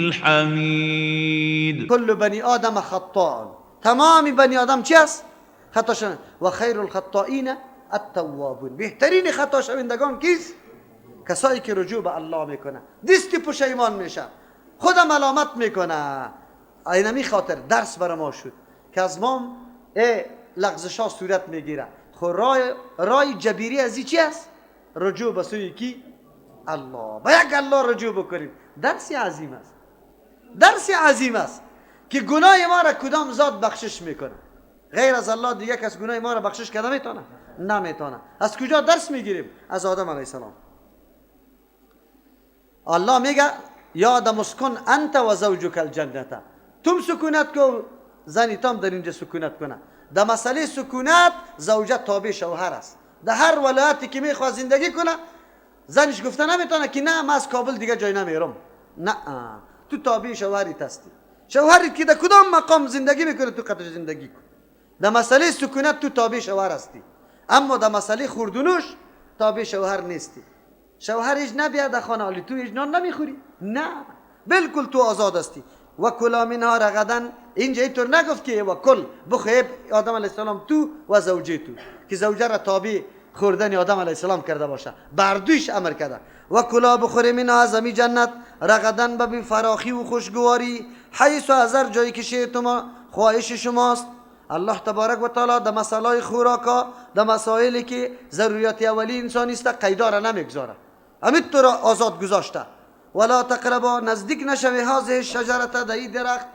الحميد. كل بني آدم خطاء، تمام بنی آدم چی است؟ خطا شوند. و خیر الخطائین التوابون، بهترین خطا شوندگان کیست؟ کسایی که رجوع به الله میکنه، دستی پشیمان میشه، خودم ملامت میکنه. اینمی خاطر درس برای ما شد که از ما لغزش ها صورت میگیره. خب رای جبیری از چی است؟ رجوع به سوی کی؟ الله. به یک الله رجوع بکنیم. درسی عظیم است، درسی عظیم است که گناه ما را کدام ذات بخشش میکنه؟ غیر از الله دیگه کس گناه ما را بخشش کرده میتونه؟ نمیتونه. از کجا درس میگیریم؟ از آدم علیه السلام. الله میگه یا آدم اسکن انت و زوجک الجنت، تم سکونت کو، زنی تام در اینجا سکونت کنه. در مسئله سکونت زوجه تابع شوهر است. در هر ولایتی که میخواد زندگی کنه، زنش گفته نمیتونه که نه من از کابل دیگه جای نمیرم. نه، تو تابع شوهریت هستی. شوهری که در کدام مقام زندگی میکنه تو قطع زندگی کن. در مسئله سکونت تو تابع شوهر هستی، اما در مسئله خوردنوش تابع شوهر نیستی. شوهر ایج نبیاد در خانه، ولی تو ایج نان نمیخوری؟ نه، بالکل تو آزاد هستی. و کلا منها رغدا، اینجا اینطور نگفت که و کل بخیب آدم علیه السلام تو و زوجه تو، که زوجه را تابع خوردن آدم علیه السلام کرده باشه، بردویش امر کرده. و کلا بخوری منها از همی جنت رغدا به فراخی و خوشگواری، حیث و از هر جایی که شیطان خواهش شماست. الله تبارک و تعالی در مسائل خوراکا، در مسائلی که ضروریات اولی انسان است قیدا را نمیگذاره، همین طور آزاد گذاشته. ولا تقربا، نزدیک نشوی هذه شجرته، در این درخت.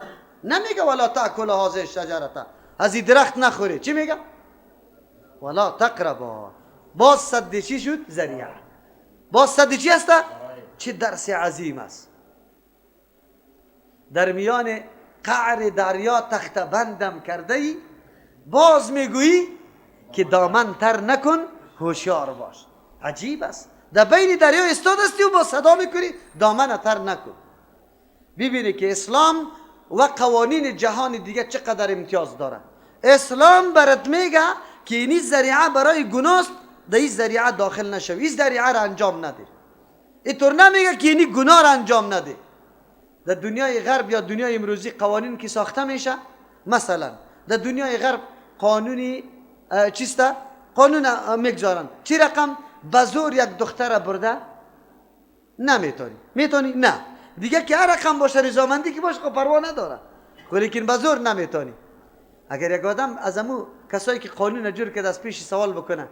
نمیگه ولا تاکل هذه شجرته، از این درخت نخوری. چی میگه؟ ولا تقربا. باز صد چی شد؟ ذریعه. باز صد چی است؟ چه درس عظیم است. در میان قعر دریا تخت بندم کرده ای، باز میگویی که دامن تر نکن، هوشیار باش. عجیب است. در بین دریا استاد استی و با صدا میکنی دامن تر نکن. ببینی که اسلام و قوانین جهان دیگه چقدر امتیاز داره. اسلام برات میگه که اینی ذریعه برای گناه، در این ذریعه داخل نشوی، این ذریعه را انجام نده. اینطور نمیگه که اینی گناه را انجام نده. در دنیای غرب یا دنیای امروزی قوانین که ساخته میشه، مثلا در دنیای غرب قانونی چیسته؟ قانون میگذارن چی رقم بزور یک دختر برده نمیتونی. میتونی؟ نه دیگه که هر رقم باشه، رضامندی که باشه، خب پروا نداره، لیکن بزور نمیتونی. اگر یک آدم از امو کسایی که قانون جور کرده از پیش سوال بکنه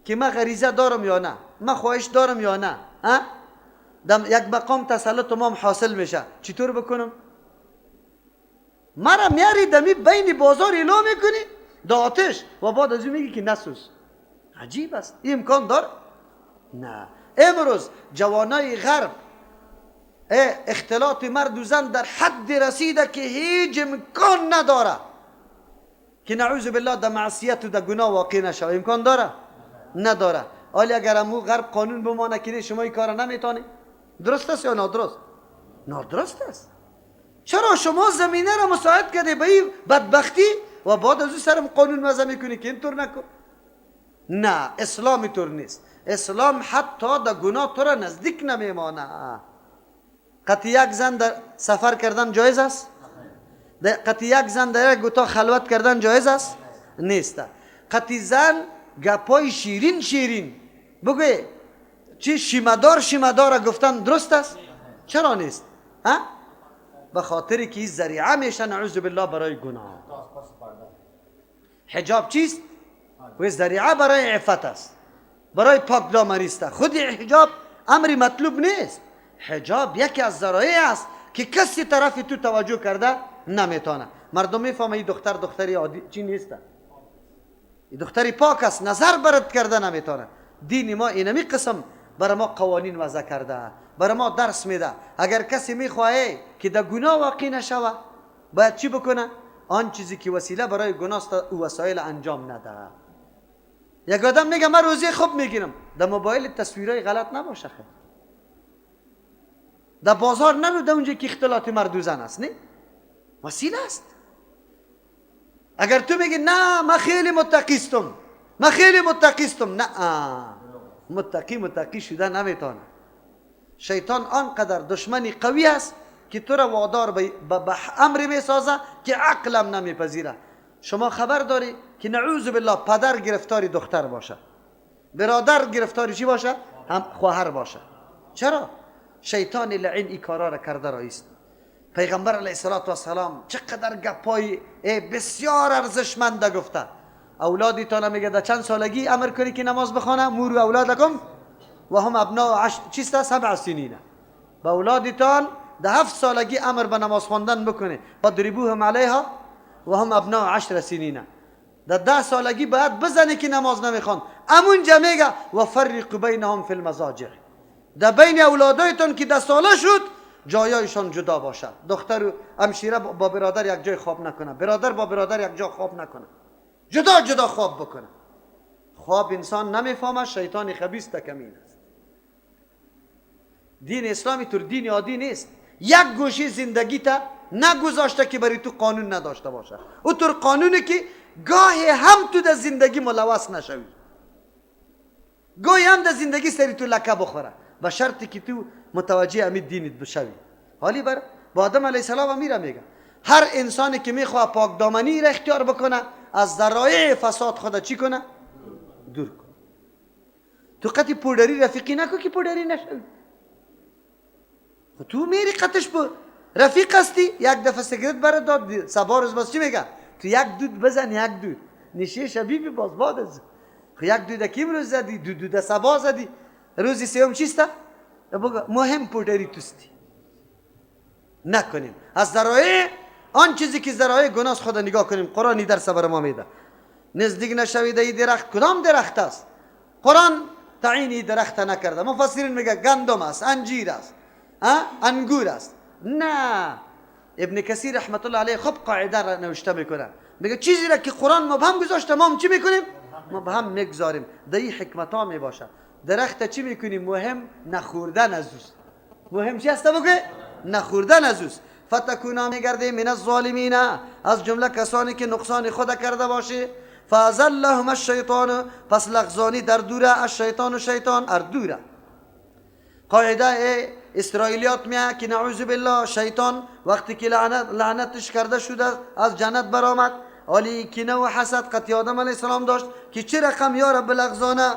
که من غریزه دارم یا نه، من خواهش دارم یا نه، دم یک مقام تسلط تمام حاصل میشه، چطور بکنم؟ مرا میاری دمی بین بازار اعلام میکنی دا آتش و بعد از اون میگی که نسوز. عجیب است. این امکان داره؟ نه. امروز جوانای غرب اختلاط مرد و زن در حد رسیده که هیچ امکان نداره که نعوذ بالله در معصیت و در گناه واقع نشه. امکان داره؟ نداره. ولی اگر امو غرب قانون بمانه که شما این کار نمیتونی، درست است یا نادرست؟ نادرست است. چرا شما زمینه را مساعد کرده به این بدبختی و بعد از اون سرم قانون وضع میکنی که اینطور نکن؟ نه، اسلام اینطور نیست. اسلام حتی در گناه تو را نزدیک نمیمانه. قطع یک زن در سفر کردن جایز است؟ قطع یک زن در یک اتاق خلوت کردن جایز است؟ نیست. قطع زن گپای شیرین شیرین بگوی چی شیمدار گفتن درست است؟ چرا نیست؟ به خاطری که این ذریعه میشه نعوذ بالله برای گناه. حجاب چیست؟ و ذریعه برای عفت است، برای پاک دامنی است. خود حجاب امری مطلوب نیست. حجاب یکی از ذرایع است که کسی طرف تو توجه کرده نمیتونه. مردم میفهمه این دختری عادی چی نیست، این دختری پاک است، نظر برد کرده نمیتونه. دین ما اینمی قسم برای ما قوانین وضع کرده، برای ما درس میده. اگر کسی میخواهی که در گناه واقع نشوه باید چی بکنه؟ آن چیزی که وسیله برای گناه است او وسایل انجام نده. یک آدم میگه من روزی خوب میگیرم، در موبایل تصویرای غلط نباشه، خیلی در بازار نرو، در اونجا که اختلاط مرد و زن است، نه وسیله است. اگر تو میگی نه من خیلی متقیستم، نه، متقی شده نمیتونه. شیطان آنقدر دشمنی قوی است که تو را وادار به امر میسازه که عقلم نمیپذیره. شما خبر داری که نعوذ بالله پدر گرفتاری دختر باشه، برادر گرفتاری چی باشه؟ هم خواهر باشه. چرا؟ شیطان لعین این کارا را کرده رایست. پیغمبر علیه السلام چقدر گپای بسیار ارزشمند گفته. اولادتان میگه در چند سالگی امر کنی که نماز بخونه؟ مورو اولادکم و هم ابناء چیسته 7 سنین. با اولادتان در 7 سالگی امر به نماز خواندن بکنه. فضربوهم علیها و هم ابناء 10 سنین. در 10 سالگی باید بزنه که نماز نمیخوان. امونجا میگه و فرق بینهم فی المضاجع. در بین اولادایتان که 10 ساله شد جایایشان جدا باشد. دختر و همشیره با برادر یک جای خواب نکنه، برادر با برادر یک جا خواب نکنه، جدا جدا خواب بکنه. خواب انسان نمیفهمه، شیطان خبیث تکمین است. دین اسلامی طور دین عادی نیست. یک گوشه زندگی تا نگذاشته که برای تو قانون نداشته باشه. او طور قانونه که گاهی هم تو در زندگی ملوث نشوی، گاهی هم در زندگی سری تو لکه بخوره، به شرطی که تو متوجه امید دینت بشوی. حالی بر با آدم علیه السلام میره میگه هر انسانی که میخواه پاک دامنی را اختیار بکنه از ذرایع فساد خدا چی کنه؟ دور کن. تو قطعی پودری رفیقی نکن که پودری نشوی. تو میری قطعش رفیق هستی، یک دفعه سیگرت برات داد، صبح روز باز چی میگه؟ تو یک دود بزن، یک دود نشه شبیبی باز باد از یک دود کیم روز زدی؟ دود صبح زدی. روزی سیوم چیسته؟ مهم پودری توستی. نکنیم از ذرایع آن چیزی که ذرایع گناه خدا نگاه کنیم. قرآنی درس بر ما میده. نزدیک نشوید این درخت. کدام درخت است؟ قرآن تعیین درخت نکرده. مفسرین میگه گندم است، انجیر است، انگور است. نه، ابن کثیر رحمت الله علیه خب قاعده را نوشته میکنه، میگه چیزی را که قرآن مبهم گذاشته ما هم چی میکنیم؟ مبهم میگذاریم. در این حکمت ها میباشه. درخت چی میکنیم؟ مهم نخوردن از اوست. مهم چی هسته بگه؟ نخوردن از اوست. فتکونا میگرده من الظالمین، از جمله کسانی که نقصان خود کرده باشه. فازلهم الشیطان، پس لغزانی در دوره از شیطان و شیطان اردوره. قاعده اسرائیلیات میگه که نعوذ بالله شیطان وقتی که لعنتش کرده شده از جنت برآمد، ولی کینه و حسد قطعی آدم علیه السلام داشت که چه رقم یا رب لغزانه.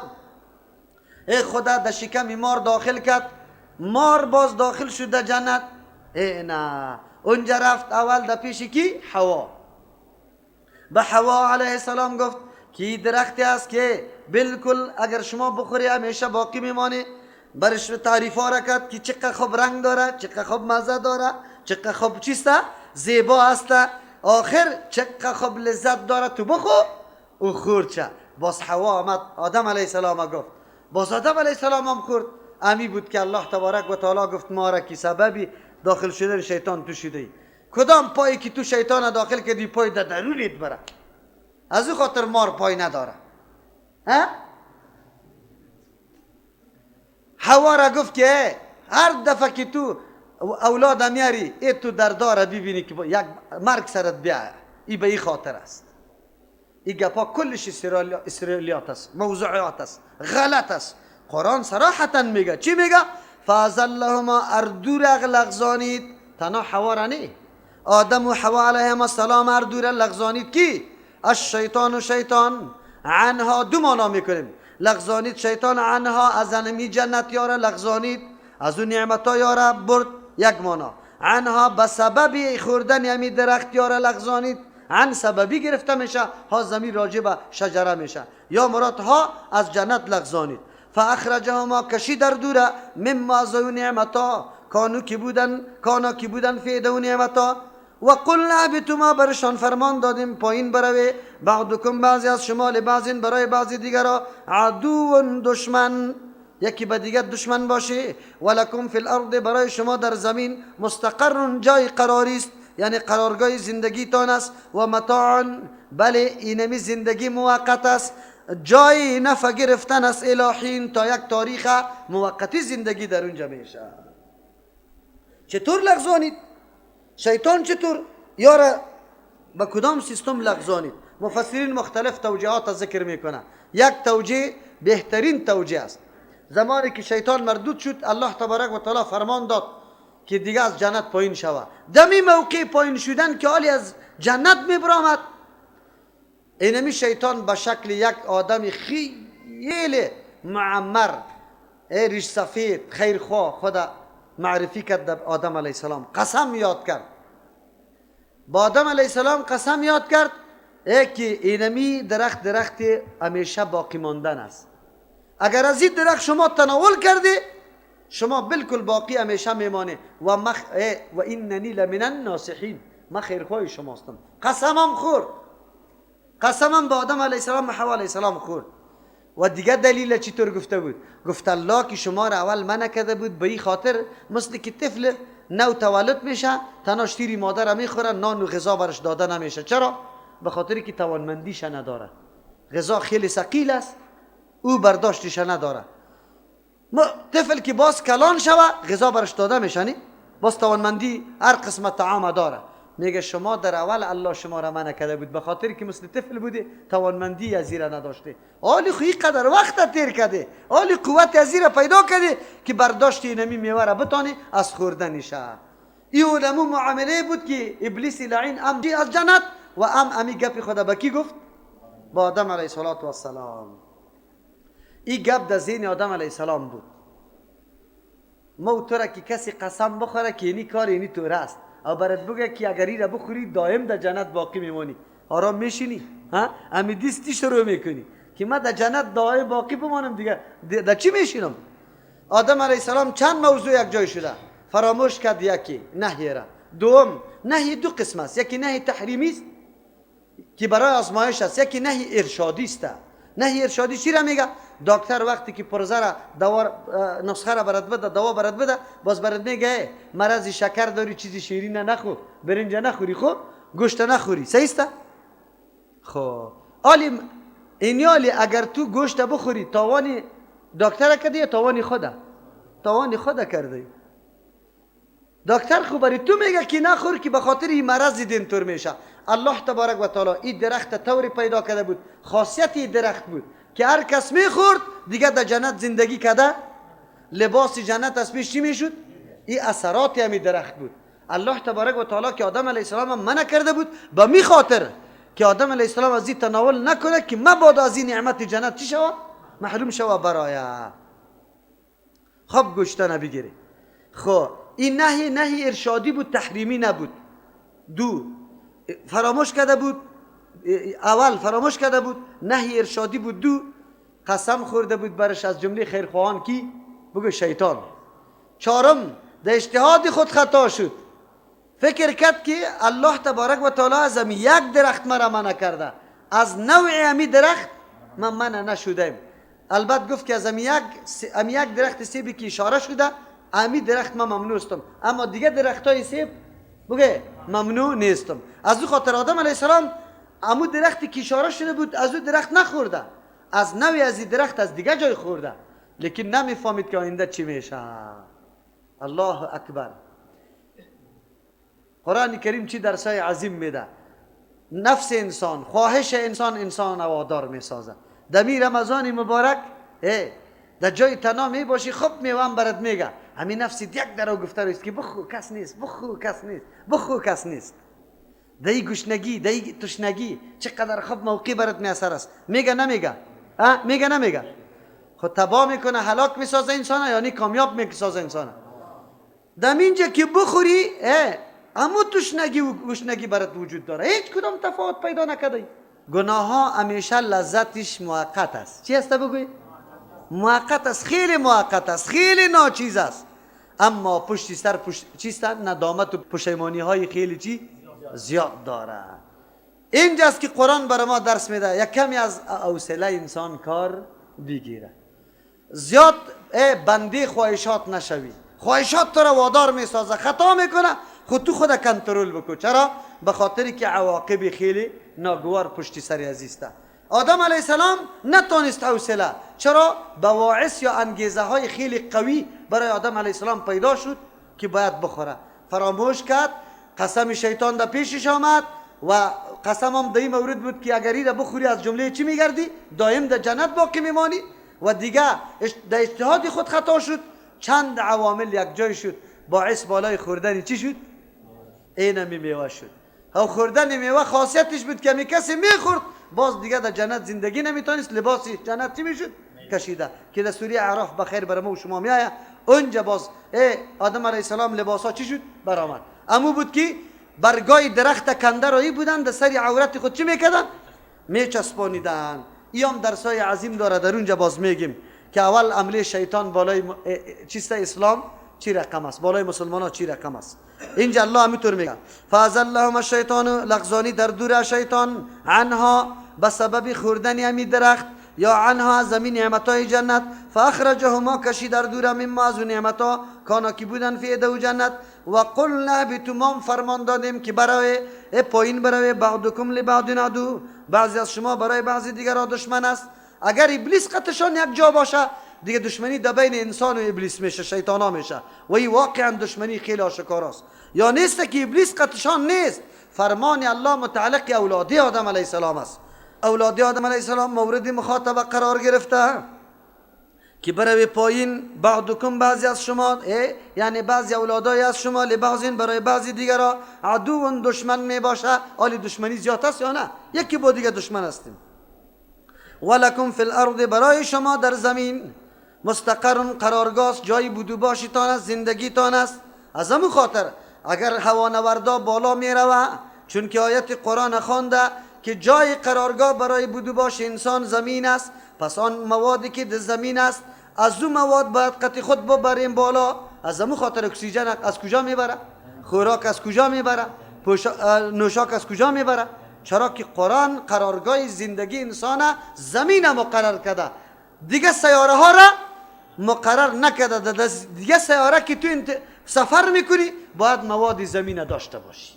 ای خدا در شکم مار داخل کرد، مار باز داخل شد در جنت. ای نه، اونجا رفت اول در پیش کی؟ حوا. به حوا علیه السلام گفت که درختی است که بالکل اگر شما بخوری همیشه باقی میمانه. برش تعریف ها را کرد که چقدر خوب رنگ داره، چقدر خوب مزه داره، چقدر خوب چیسته، زیبا است. آخر چقدر خوب لذت داره، تو بخو او خورد چه. باز حوا آمد آدم علیه السلام گفت، باز آدم علیه السلام هم خورد. امی بود که الله تبارک و تعالی گفت ما را که سببی داخل شدن شیطان تو شده. کدام پایی که تو شیطان داخل کردی پای در درونت بره، از او خاطر مار پای نداره. حوا را گفت که هر دفعه که تو اولاد میاری ای تو درداره ببینی که یک مرگ سرت بیایه، ای به ای خاطر است. این گپا کلش اسرائیلیات است، موضوعات است، غلط است. قرآن صراحتا میگه چی میگه؟ فازلهما اردور لغزانید. تنها حوا را نه، آدم و حوا علیهم السلام اردور لغزانید کی؟ الشیطان و شیطان عنها دو معنا میکنیم. لغزانید شیطان عنها از انمی جنت یاره لغزانید، از اون نعمتا یاره برد. یک معنا عنها به سبب خوردن یمی درخت یاره لغزانید، عن سببی گرفته میشه، ها زمین راجع به شجره میشه، یا مراد ها از جنت لغزانید. فاخرجهما کشی در دوره مما زو نعمتا کانو کی بودن فیده و نعمتا. و قلنا بتما برشان فرمان دادیم پایین بروی بعضکم بعضی از شما لبعضین برای بعضی دیگرا عدو دشمن، یکی به دیگر دشمن باشه. ولکم فی الارض برای شما در زمین مستقر جای قراری است، یعنی قرارگاه زندگی تان است. و متاع بله اینمی زندگی موقت است، جای نفع گرفتن است الهین تا یک تاریخ موقتی زندگی در اونجا میشه. چطور لغزانید؟ شیطان چطور یاره با کدام سیستم لغزانید؟ مفسرین مختلف توجیهات ذکر میکنه. یک توجیه بهترین توجیه است، زمانی که شیطان مردود شد الله تبارک و تعالی فرمان داد که دیگه از جنت پایین شود. دمی موقع پایین شدن که حالی از جنت میبرامد، اینمی شیطان به شکل یک آدم خیلی معمر، ریش سفید خیرخواه خدا معرفی کرد به آدم علیه السلام. قسم یاد کرد با آدم علیه السلام، قسم یاد کرد که اینمی درخت همیشه باقی ماندن است. اگر از این درخت شما تناول کردی، شما بالکل باقی همیشه میمانه. و ایننی لمن الناصحین، من خیرخواه شماستم. قسمم خورد، قسمم با آدم علیه السلام و حوا علیه السلام خورد. و دیگه دلیل چطور گفته بود؟ گفت الله که شما را اول منع کرده بود به این خاطر مثل که طفل نو تولد میشه تنها شیر مادر میخوره، نان و غذا برش داده نمیشه. چرا؟ به خاطری که توانمندیش نداره، غذا خیلی ثقیل است، او برداشتش نداره. طفل که باز کلان شوه غذا برش داده میشه، نه باز توانمندی هر قسم طعام داره. میگه شما در اول الله شما را منع کرده بود به خاطر که مثل طفل بودی، توانمندی از زیرا نداشته. حالی خوی قدر وقت تیر کرده، حالی قوت از زیرا پیدا کرده که برداشت اینمی میوه را بتانی از خوردنش. این علمو معامله بود که ابلیس لعین از جنت و امی گپی خدا با کی گفت؟ با آدم علیه السلام. این گپ در ذهن آدم علیه السلام بود. ما تو را که کسی قسم بخوره که اینی کار اینی تو راست، او برات بگه که اگر این را بخوری دائم در جنت باقی میمونی، آرام میشینی، امی دیستی شروع میکنی که من در جنت دائم باقی بمانم. دیگه در چی میشینم؟ آدم علیه السلام چند موضوع یک جای شده فراموش کرد. یکی نهی را، دوم نهی دو قسم است، یکی نهی تحریمی است که برای آزمایش است، یکی نهی ارشادی است. نهی ارشادی چی را میگه؟ دکتر وقتی که پرزه را دوا نسخه را برات بده، دوا برات بده، باز برات میگه مرض شکر داری، چیزی شیرین نخور، برنج نخوری، خب گوشت نخوری، صحیح است؟ خب علی اینیالی اگر تو گوشت بخوری تاوانی دکتر کردی یا تاوانی خدا؟ تاوانی خدا کردی. دکتر خو برای تو میگه که نخور که به خاطر این مرض دین طور میشه. الله تبارک و تعالی این درخت طوری پیدا کرده بود، خاصیت این درخت بود که هر کس میخورد دیگه در جنت زندگی کرده، لباس جنت از پیش چی میشد؟ این اثرات همین درخت بود. الله تبارک و تعالی که آدم علیه السلام منع کرده بود به می خاطر که آدم علیه السلام از این تناول نکنه که مبادا از این نعمت جنت چی شود؟ محروم شود برای. خب گوشت نبگیری. خب این نهی ارشادی بود، تحریمی نبود. دو فراموش کرده بود، اول فراموش کرده بود نهی ارشادی بود. دو قسم خورده بود برش از جمله خیرخواهان کی؟ بگو شیطان. چهارم در اجتهاد خود خطا شد، فکر کرد که الله تبارک و تعالی از امی یک درخت مرا منع کرده، از نوع امی درخت من منع نشدم. البته گفت که از امی یک درخت سیبی که اشاره شده امی درخت من ممنوع استم، اما دیگه درخت های سیب بگه ممنوع نیستم. از او خاطر آدم علیه السلام امو درختی که اشاره شده بود از او درخت نخورده، از نوی از این درخت از دیگه جای خورده، لیکن نمیفهمید که آینده چی میشه. الله اکبر. قرآن کریم چی درسای عظیم میده؟ نفس انسان، خواهش انسان وادار میسازه. دمی رمضان مبارک در جای تنها می باشی، خب میوام برات میگه همین نفس یک درو گفته است که بخو کس نیست، بخو کس نیست، بخو کس نیست. دایی گشنگی، دایی تشنگی چقدر خوب موقع برات میاثر است. میگه نمیگه؟ میگه نمیگه؟ خود تباه میکنه، هلاک میسازه انسان، یعنی کامیاب میسازه انسان. دمینجا که بخوری اما تشنگی و گشنگی برات وجود داره، هیچ کدام تفاوت پیدا نکرده. گناه ها همیشه لذتش موقت است. چی است بگوی؟ موقت است، خیلی موقت است، خیلی ناچیز است، اما پشت سر چیست؟ ندامت و پشیمانی های خیلی چی؟ زیاد داره. اینجاست که قرآن برای ما درس میده یک کمی از حوصله انسان کار بگیره، زیاد بنده خواهشات نشوی. خواهشات تو را وادار میسازه، خطا میکنه، خود تو خود کنترل بکن. چرا؟ به خاطری که عواقب خیلی ناگوار پشت سر عزیزته. آدم علیه السلام نتونست حوصله. چرا؟ بواعث یا انگیزه های خیلی قوی برای آدم علیه السلام پیدا شد که باید بخوره. فراموش کرد، قسم شیطان در پیشش آمد و قسم هم در این مورد بود که اگر این بخوری از جمله چی میگردی؟ دائم در جنت باقی میمانی. و دیگه در اجتهاد خود خطا شد، چند عوامل یک جای شد. باعث بالای خوردن چی شد؟ اینمی میوه شد. او خوردن میوه خاصیتش بود که می کسی میخورد باز دیگه در جنت زندگی نمیتونست، لباسی جنت چی میشد؟ کشیده. که در سوره اعراف بخیر برای ما و شما میآید، اونجا باز آدم علیه السلام لباسا چی شد؟ برآمد. امو بود که برگای درخت کندرایی بودن، در سر عورت خود چی میکردن؟ میچسبانیدن. ایام درسای عظیم داره، در اونجا باز میگیم که اول عمله شیطان بالای چیست اسلام چی رقم است، بالای مسلمان ها چی رقم است. اینجا الله همینطور میگه فازلهم الشیطان، لغزانی در دور شیطان، عنها به سبب خوردن همین درخت، یا عنها زمین نعمتای جنت، فاخرجهما کشی در دور مما از نعمتا کانا کی بودن فی دو جنت، و قلنا بتمام فرمان دادیم که برای پایین برای بعضکم لبعض عدو، بعضی از شما برای بعضی دیگر را دشمن است. اگر ابلیس قطشان یک جا باشه دیگه دشمنی در بین انسان و ابلیس میشه، شیطان ها میشه، و این واقعا دشمنی خیلی آشکاراست. یا نیست که ابلیس قطشان نیست، فرمان الله متعلق اولاد آدم علیه السلام است. اولاد آدم علیه السلام مورد مخاطبه قرار گرفته که برای پایین بعضکم بعضی از شما، یعنی بعضی اولادای از شما لبعضین برای بعضی دیگرها عدو دشمن می باشه. آلی دشمنی زیاد است یا نه؟ یکی با دیگه دشمن هستیم. ولکم فی الارض، برای شما در زمین مستقر قرارگاه، جای بودو باشیتان است، زندگیتان است. از همون خاطر اگر هوانوردا بالا می روه، چون که آیت قرآن خوانده که جای قرارگاه برای بودو باش انسان زمین است، پس آن موادی که در زمین است از اون مواد باید قطع خود ببریم بالا. از همون خاطر اکسیژن از کجا میبره؟ خوراک از کجا میبره؟ نوشاک از کجا میبره؟ چرا که قرآن قرارگاه زندگی انسان زمین مقرر کرده، دیگه سیاره ها را مقرر نکرده. دیگه سیاره که تو سفر میکنی باید مواد زمین داشته باشی.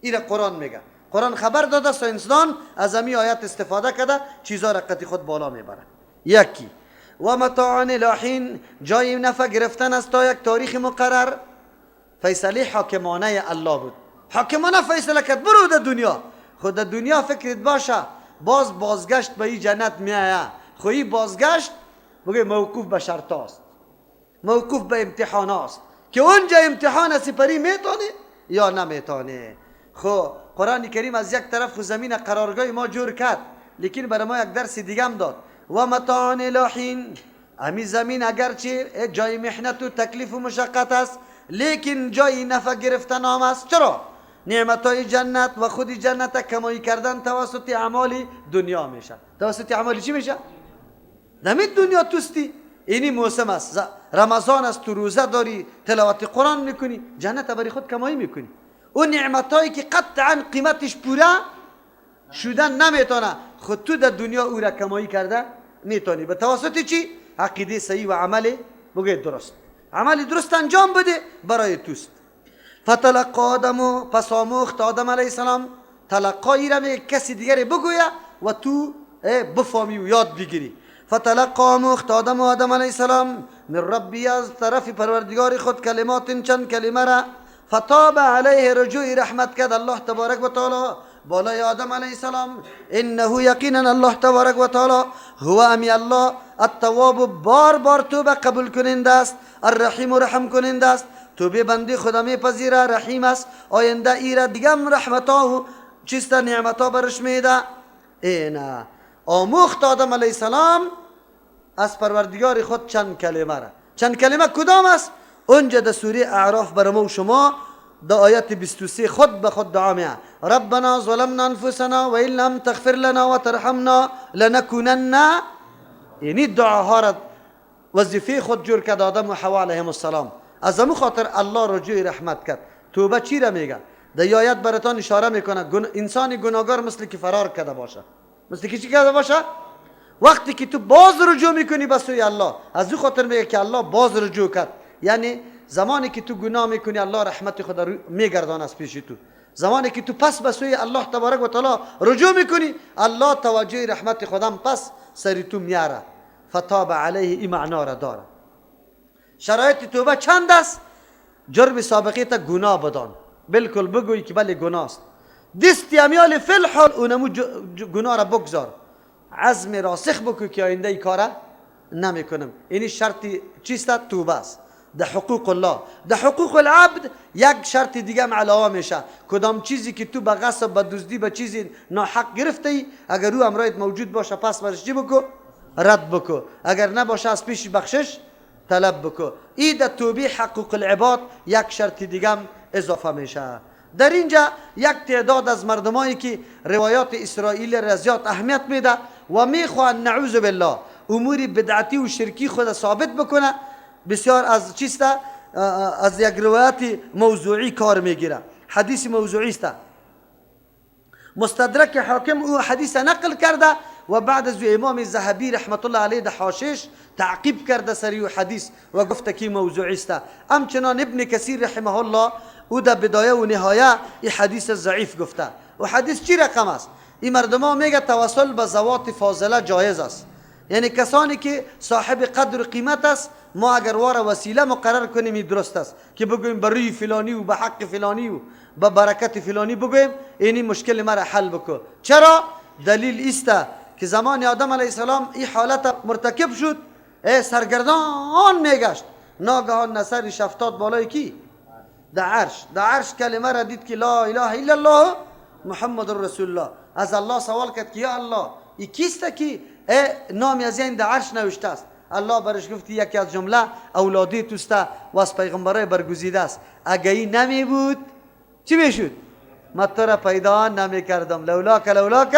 این قرآن میگه. قرآن خبر داده ساینسدان از همین آیت استفاده کرده چیزا را قطع خود بالا میبره. یکی و متاع لحین، جای نفع گرفتن است تا یک تاریخ مقرر. فیصله حاکمانه الله بود، حاکمانه فیصله کرد برو در دنیا. خود در دنیا فکرت باشه بازگشت به این جنت میایه، خویی بازگشت بگه موقوف به شرط است، موقوف به امتحان است که اونجا امتحان سپری میتونه یا نمیتونه. خب قرآن کریم از یک طرف خود زمین قرارگاه ما جور کرد، لیکن برای ما یک درس دیگه هم داد. و متاع لحین، امی زمین اگرچه جای محنت و تکلیف و مشقت است لیکن جای نفع گرفتن هم است. چرا؟ نعمتای جنت و خود جنت کمایی کردن توسط اعمال دنیا میشه. توسط اعمال چی میشه؟ نمید دنیا توستی، اینی موسم است، رمضان است، تو روزه داری، تلاوت قرآن میکنی، جنت برای خود کمایی میکنی. اون نعمتایی که قطعا قیمتش پوره شدن نمیتونه، خود تو در دنیا او را کمایی کرده میتونی. به توسط چی؟ عقیده صحیح و عمل بگید درست، عمل درست انجام بده برای توست. فتلقى آدم، پس آموخت آدم علیه السلام. تلقایی را میگه کسی دیگری بگویه و تو بفهمی و یاد بگیری. فتلقى آموخت آدم علیه السلام من ربی، از طرف پروردگار خود، کلمات چند کلمه را، فتاب علیه، رجوع رحمت کرد الله تبارک و تعالی بالای آدم علیه السلام. انه یقینا الله تبارک و تعالی هو امی الله التواب، بار بار توبه قبول کننده است، الرحیم رحم کننده است. توبه بندی خدا میپذیره، رحیم است، آینده ایره دیگه رحمتا و چیست نعمتا برش میده. اینا آموخت آدم علیه السلام از پروردگار خود چند کلمه را. چند کلمه کدام است؟ اونجا در سوره اعراف برای ما و شما در آیت 23 خود به خود دعا میه ربنا ظلمنا انفسنا و این لم تغفر لنا و ترحمنا لنکونن. یعنی دعاها را وظیفه خود جور کرد آدم و حوا علیهم السلام. از همون خاطر الله رجوع رحمت کرد. توبه چی را میگه؟ در آیت براتان اشاره میکنه انسان گناهکار مثل که فرار کرده باشه. مثل که چی کرده باشه؟ وقتی که تو باز رجوع میکنی به سوی الله، از اون خاطر میگه که الله باز رجوع کرد. یعنی زمانی که تو گناه میکنی الله رحمت خدا میگردانه از پیش تو. زمانی که تو پس به سوی الله تبارک و تعالی رجوع میکنی الله توجه رحمت خدا پس سری تو میاره. فتاب علیه این معنا را داره. شرایط توبه چند است؟ جرم سابقه تا گناه بدان، بالکل بگویی که بله گناه است، دستی امیال فی الحال اونمو گناه را بگذار، عزم راسخ بکن که آینده ای کاره نمیکنم. اینی شرطی چیست؟ توبه است. ده حقوق الله. ده حقوق العبد یک شرط دیگه هم علاوه میشه. کدام چیزی که تو به غصب، به دزدی، به چیزی ناحق گرفتی، اگر او امرایت موجود باشه پس برش چی بکو؟ رد بکو. اگر نباشه از پیش بخشش طلب بکو. این در توبه حقوق العباد یک شرط دیگه هم اضافه میشه. در اینجا یک تعداد از مردمایی که روایات اسرائیل را زیاد اهمیت میده و میخواه نعوذ بالله امور بدعتی و شرکی خود ثابت بکنه، بسیار از چیسته از یک روایت موضوعی کار میگیره. حدیث موضوعی است. مستدرک حاکم او حدیث نقل کرده و بعد از امام ذهبی رحمت الله علیه ده حاشیش تعقیب کرده سری حدیث و گفته که موضوعی است. همچنان ابن کثیر رحمه الله او در بدایه و نهایه این حدیث ضعیف گفته. و حدیث چی رقم است؟ این مردم میگه توسل به ذوات فاضله جایز است، یعنی کسانی که صاحب قدر و قیمت است ما اگر واره وسیله مقرر کنیم این درست است که بگویم بر فلانی و به حق فلانی و به برکت فلانی بگویم اینی مشکل مرا حل بکو. چرا؟ دلیل است که زمان آدم علیه السلام این حالت مرتکب شد، سرگردان میگشت، ناگهان نظرش افتاد بالای کی؟ در عرش کلمه را دید که لا اله الا الله محمد رسول الله. از الله سوال کرد که یا الله این کیست که نامی از این در عرش نوشته است؟ الله برش گفت یکی از جمله اولادی توست و از پیغمبرای برگزیده است. اگه این نمی بود چی میشد؟ من تو را پیدا نمی کردم. لولاک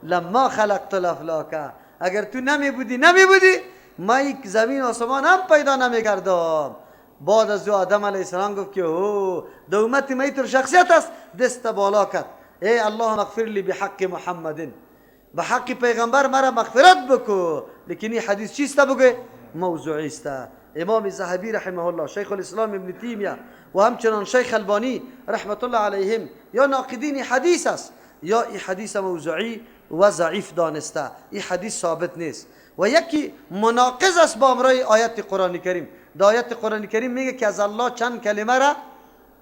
لما خلقت الافلاک. اگر تو نمی بودی ما یک زمین و آسمان هم پیدا نمی کردم. بعد از آدم علیه السلام گفت که دو امت ما اینطور شخصیت است، دست بالا کرد ای الله مغفر لی بحق محمد، به حق پیغمبر مرا مغفرت بکو. لیکن این حدیث چیست بگه؟ موضوعی است. امام ذهبی رحمه الله، شیخ الاسلام ابن تیمیه و همچنان شیخ البانی رحمت الله علیهم یا ناقدین حدیث است یا این حدیث موضوعی و ضعیف دانسته. این حدیث ثابت نیست و یکی مناقض است با امرای آیت قرآن کریم. در آیت قرآن کریم میگه که از الله چند کلمه را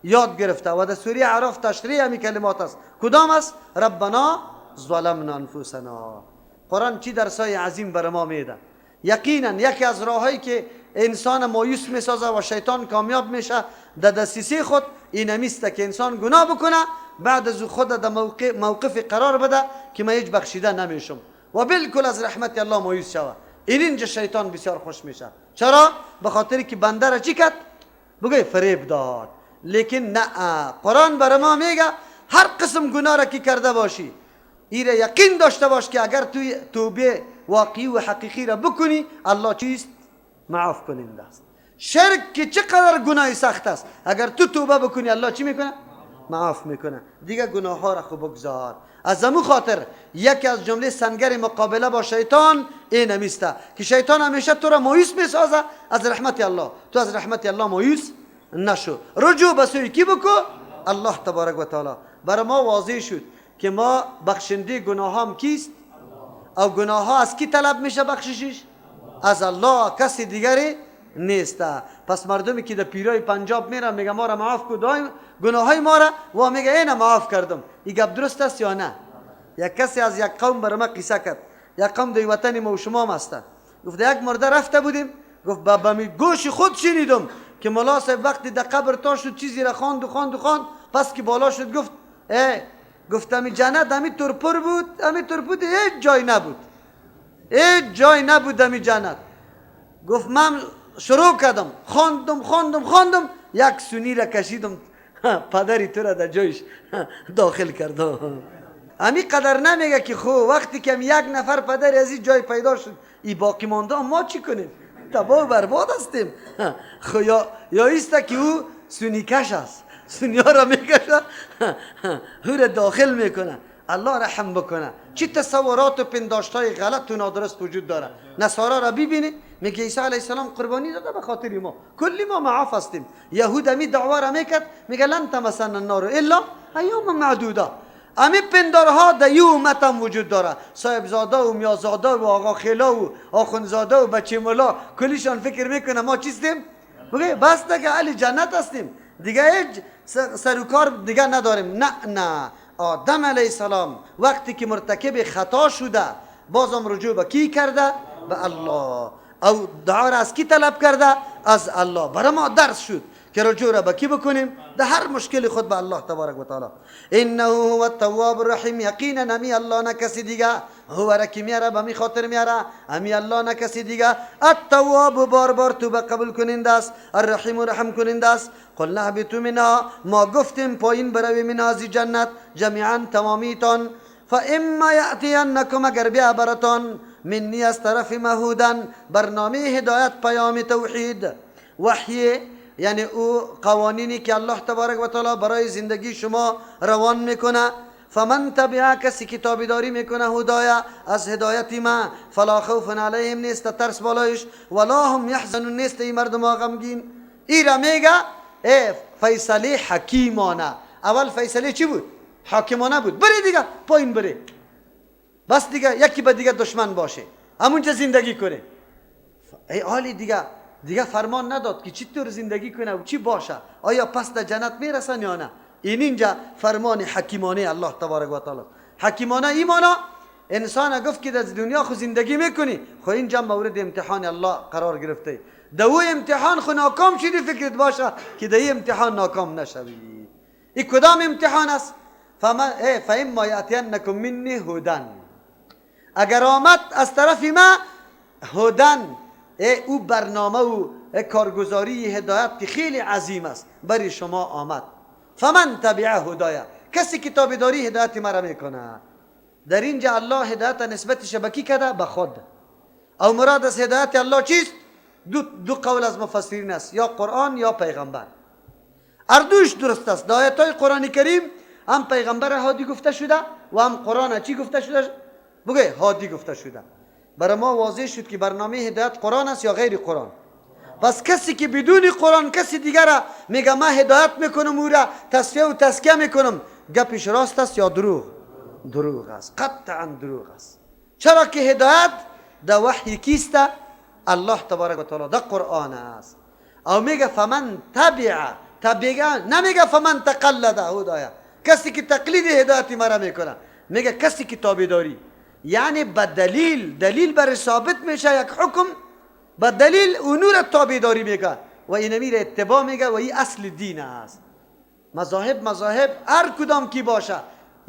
یاد گرفته و در سوره اعراف تشریح همین کلمات است. کدام است؟ ربنا ظلمنا انفسنا. قرآن چی درسای عظیم بر ما میده. یقینا یکی از راهایی که انسان مایوس میسازه و شیطان کامیاب میشه در دسیسه خود این است که انسان گناه بکنه، بعد از خود در موقف قرار بده که من هیچ بخشیده نمیشم و بالکل از رحمت الله مایوس شوه. اینجا شیطان بسیار خوش میشه. چرا؟ به خاطری که بنده را چی کرد؟ بگه فریب داد. لیکن نه، قرآن بر ما میگه هر قسم گناه را که کرده باشی ایره یقین داشته باش که اگر توی توبه واقعی و حقیقی را بکنی الله چیست؟ معاف کننده است. شرک که چقدر گناه سخت است، اگر تو توبه بکنی الله چی میکنه؟ معاف میکنه. دیگه گناه ها را خوب بگذار. از همون خاطر یکی از جمله سنگر مقابله با شیطان این همیسته که شیطان همیشه تو را مایوس میسازه از رحمت الله. تو از رحمت الله مایوس نشو، رجوع به سوی کی بکو؟ الله تبارک و تعالی. برای ما واضح شد که ما بخشنده گناه هم کیست؟ او گناه ها از کی طلب میشه بخششش؟ از الله، کسی دیگری نیست. پس مردمی که در پیرای پنجاب میرن میگه ما را معاف کو، گناه های ما را و میگه اینا معاف کردم. این گپ درست است یا نه؟ یک کسی از یک قوم برای ما قصه کرد. یک قوم در وطن ما و شما هم هستن. گفت یک مرده رفته بودیم، گفت بابا می گوش خود شنیدم که ملا صاحب وقتی در قبر تا شد چیزی را خواند و خواند و خواند، پس که بالا شد گفت گفتم این جنت همی ترپر بود، همی ترپر هیچ جای نبود، هیچ جای نبود در جنت. گفت من شروع کردم خواندم یک سونی را کشیدم پدری تو را در جایش داخل کردم. همی قدر نمیگه که خو وقتی که یک نفر پدری از این جای پیدا شد این باقی مانده ما چی کنیم؟ تباه و برباد هستیم. خو یا ایسته که او سونی کش است، سونی ها را میکشه او را داخل میکنه. الله رحم بکنه. چی تصورات و پنداشت های غلط و نادرست وجود داره. نصارا را ببینی میگه عیسی علیه السلام قربانی داده به خاطر ما، کلی ما معاف هستیم. یهود همی دعوا را میکرد میگه لن تمسن النار الا ایام معدوده. امی پندارها در یه امت هم وجود داره. صاحبزاده و میازاده و آقا خیلا و آخونزاده و بچه ملا کلیشان فکر میکنه ما چیستیم؟ بگه بس دیگه اهل جنت هستیم، دیگه هیچ سروکار دیگه نداریم. نه، آدم علیه السلام وقتی که مرتکب خطا شده بازم رجوع به کی کرده؟ به الله. او دعا را از کی طلب کرده؟ از الله. برای ما درس شد که رجوع را به کی بکنیم؟ در هر مشکل خود به الله تبارک و تعالی. انه هو التواب الرحیم، یقینا امی الله نه کسی دیگه، هو را کی میاره به می خاطر میاره، امی الله نه کسی دیگه. التواب بار بار توبه قبول کننده است، الرحیم رحم کننده است. قلنا اهبطوا منها، ما گفتیم پایین بروی من از جنت جمیعا تمامیتان. فاما یاتینکم، اگر بیا براتان، منی از طرف مهودن، برنامه هدایت، پیام توحید، وحی، یعنی او قوانینی که الله تبارک و تعالی برای زندگی شما روان میکنه. فمن تبع، کسی که تابعداری میکنه هدایا از هدایت ما، فلا خوف علیهم، نیست ترس بالایش، ولا هم یحزنون، نیست این مردم غمگین. این را میگه فیصله حکیمانه. اول فیصله چی بود؟ حاکمانه بود. بری دیگه پایین بری، بس دیگه یکی به دیگه دشمن باشه، همونجا زندگی کنه. ای عالی، دیگه فرمان نداد که چطور زندگی کنه و چی باشه، آیا پس در جنت میرسن یا نه. اینجا فرمان حکیمانه الله تبارک و تعالی. حکیمانه ایمانا انسان گفت که در دنیا خو زندگی میکنی، خو اینجا مورد امتحان الله قرار گرفته. دو امتحان خو ناکام شدی، فکرت باشه که در امتحان ناکام نشوی. این کدام امتحان است؟ فاما یاتینکم منی هدن، اگر آمد از طرف ما هدن، او برنامه و کارگزاری هدایت که خیلی عظیم است برای شما آمد. فمن تبع هدایا، کسی که تابعداری هدایت مرا میکنه. در اینجا الله هدایت نسبتش به کی کرده؟ به خود. او مراد از هدایت الله چیست؟ دو قول از مفسرین است، یا قرآن یا پیغمبر. اردوش درست است. در آیات قرآن کریم هم پیغمبر هادی گفته شده و هم قرآن چی گفته شده؟ بگه هادی گفته شده. برای ما واضح شد که برنامه هدایت قرآن است یا غیر قرآن. پس کسی که بدون قرآن کسی دیگر میگه من هدایت میکنم، او را تصفیه و تزکیه میکنم، گپش راست است یا دروغ؟ دروغ است، قطعا دروغ است. چرا که هدایت در وحی کیست؟ الله تبارک و تعالی، در قرآن است. او میگه فمن تبع، نمیگه فمن تقلد هدایا، کسی که تقلید هدایت مرا میکنه. میگه کسی که تابعداری، یعنی به دلیل بر ثابت میشه یک حکم، به دلیل اونو را تابعداری میگه و این میره اتباع میگه و این اصل دین است. مذاهب هر کدام کی باشه،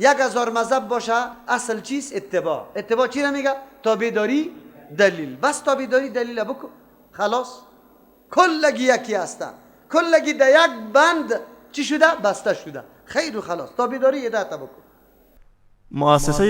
1000 مذهب باشه، اصل چیست؟ اتباع چی را میگه؟ تابعداری دلیل. بس تابعداری دلیل بکن، خلاص. کلگی یکی هستن، کلگی در یک بند چی شده؟ بسته شده. خیر و خلاص. تابعداری هدایت بکن. مؤسسه